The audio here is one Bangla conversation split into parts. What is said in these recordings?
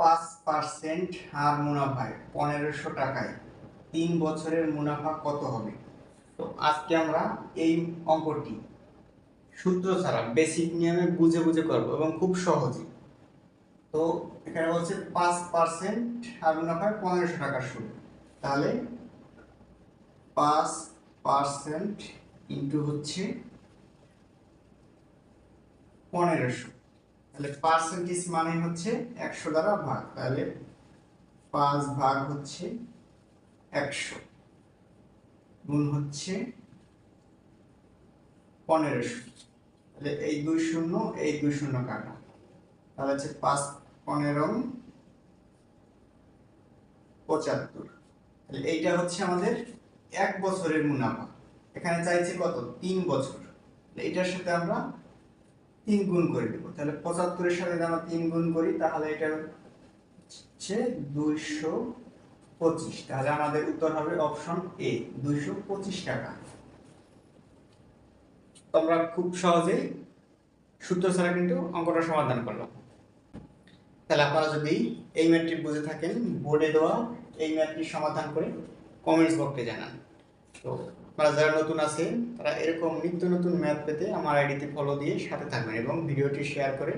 5% হার মুনাফায় 1500 টাকায় 3 বছরের মুনাফা কত হবে? তো আজকে আমরা এই অঙ্কটি সূত্র ছাড়া বেসিক নিয়মে বুঝে বুঝে করব এবং খুব সহজে। তো এখানে বলছে 5% হার মুনাফায় 1500 টাকা সুদ। তাহলে 5% ইনটু হচ্ছে 1500, তাহলে পার্সেন্টেজ মানে হচ্ছে 100 দ্বারা ভাগ, তাহলে 5 ভাগ হচ্ছে 100 গুণ হচ্ছে 1500, তাহলে এই 2 শূন্য এই 2 শূন্য কাটা, তাহলে হচ্ছে 5 15 75, তাহলে এইটা হচ্ছে আমাদের 1 বছরের মুনাফা। এখানে চাইছে কত? 3 বছর, এটার সাথে আমরা 3 গুণ করে দেব, তাহলে 75 এর সাথে যদি আমরা 3 গুণ করি তাহলে এটা হচ্ছে 225, তাহলে আমাদের উত্তর হবে অপশন এ 225 টাকা। তোমরা খুব সহজেই সূত্র ছাড়া কিন্তু অঙ্কটা সমাধান করলাম। তাহলে আপনারা যদি এই ম্যাথটি বুঝে থাকেন, বোর্ডে দেওয়া এই ম্যাথটি সমাধান করে কমেন্টস বক্সে জানান। তো আপনারা যারা নতুন আছেন তারা এরকম নিত্য নতুন ম্যাথ পেতে আমার আইডিতে ফলো দিয়ে সাথে থাকবেন এবং ভিডিওটি শেয়ার করে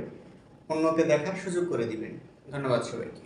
অন্যকে দেখার সুযোগ করে দিবেন। ধন্যবাদ সবাইকে।